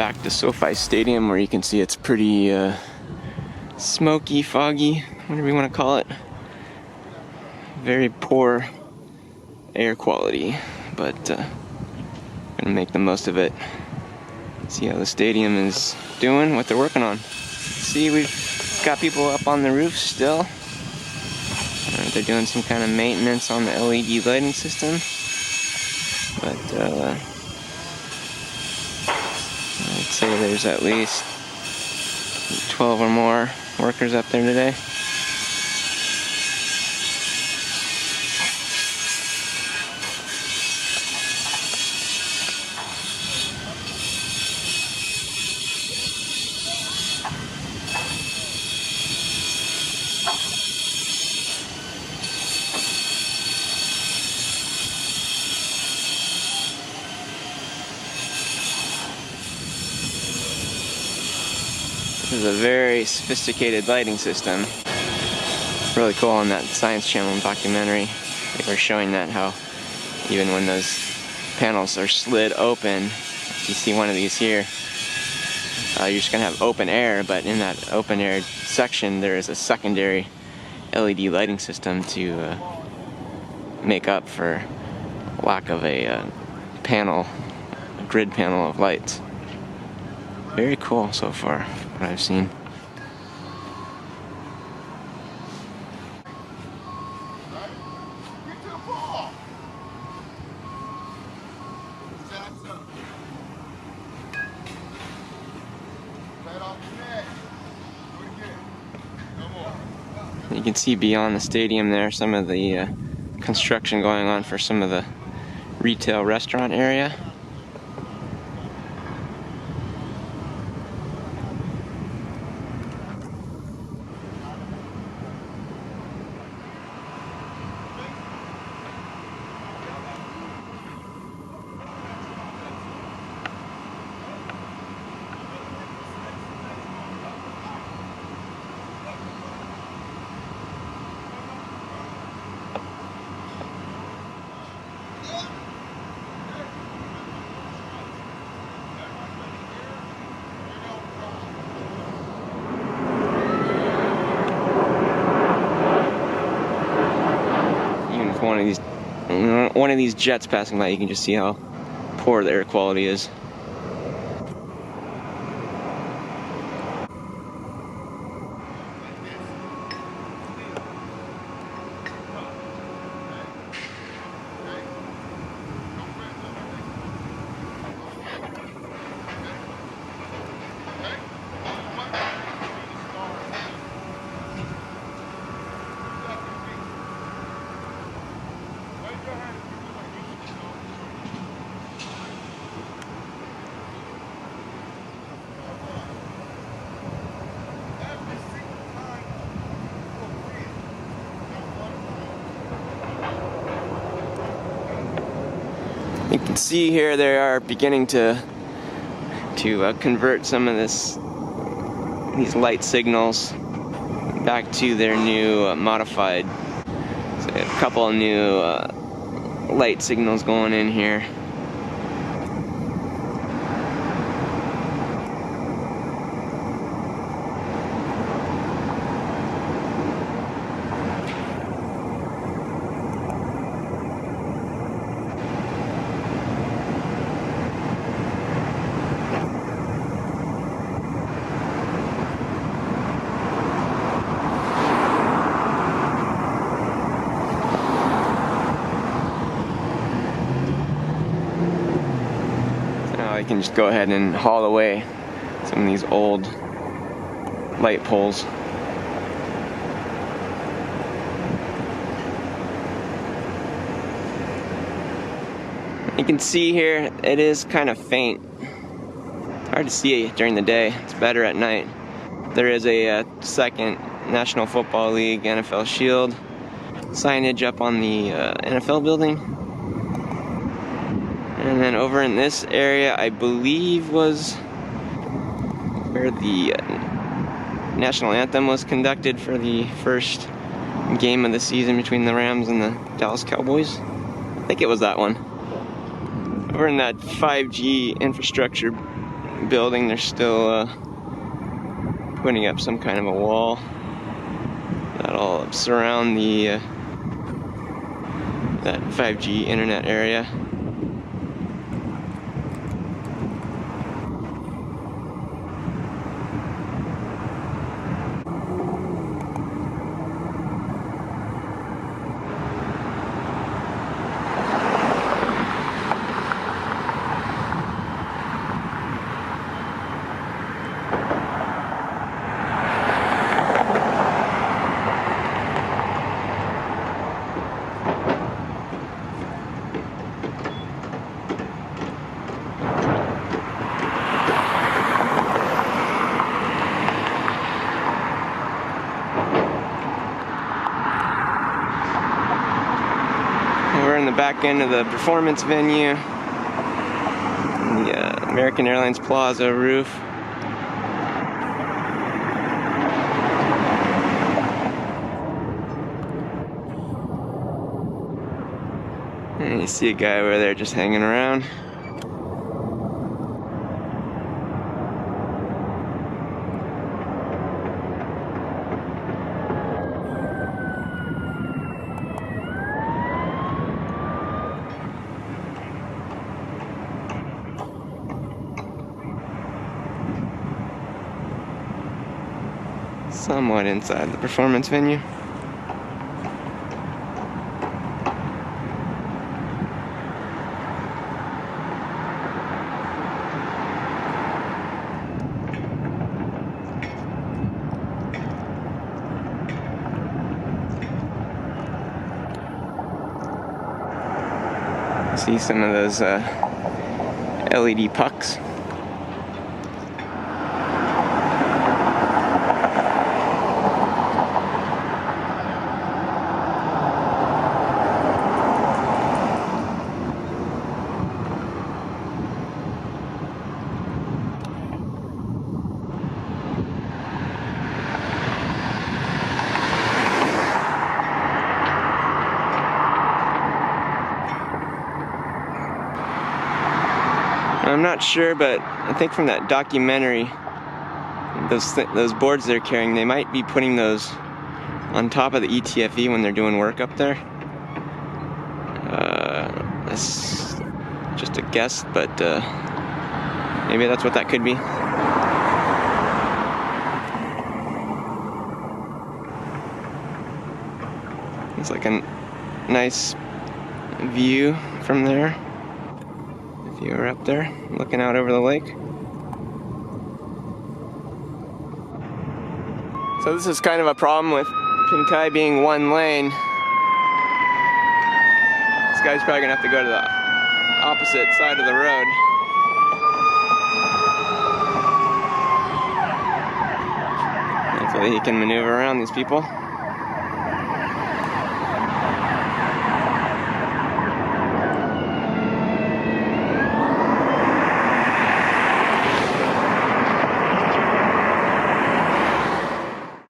back to SoFi Stadium, where you can see it's pretty smoky, foggy, whatever you want to call it. Very poor air quality, but gonna make the most of it. See how the stadium is doing, what they're working on. See, we've got people up on the roof still. They're doing some kind of maintenance on the LED lighting system, but I'd say there's at least 12 or more workers up there today. This is a very sophisticated lighting system. Really cool on that Science Channel documentary. They were showing that, how even when those panels are slid open, you see one of these here, you're just gonna have open air, but in that open air section there is a secondary LED lighting system to make up for lack of a grid panel of lights. Very cool so far, what I've seen. You can see beyond the stadium there some of the construction going on for some of the retail restaurant area. One of these jets passing by, you can just see how poor the air quality is. You can see here they are beginning to convert some of these light signals back to their new modified. So a couple of new light signals going in here. I can just go ahead and haul away some of these old light poles. You can see here it is kind of faint. Hard to see during the day. It's better at night. There is a second National Football League NFL Shield signage up on the NFL building. And then over in this area, I believe, was where the national anthem was conducted for the first game of the season between the Rams and the Dallas Cowboys. I think it was that one. Over in that 5G infrastructure building. They're still putting up some kind of a wall that'll surround the that 5G internet area. We're in the back end of the performance venue, the American Airlines Plaza roof. And you see a guy over there just hanging around. Somewhat inside the performance venue. See some of those LED pucks. I'm not sure, but I think from that documentary, those boards they're carrying, they might be putting those on top of the ETFE when they're doing work up there. That's just a guess, but maybe that's what that could be. It's like a nice view from there. If you were up there looking out over the lake. So this is kind of a problem with Pincay being one lane. This guy's probably gonna have to go to the opposite side of the road. Hopefully he can maneuver around these people.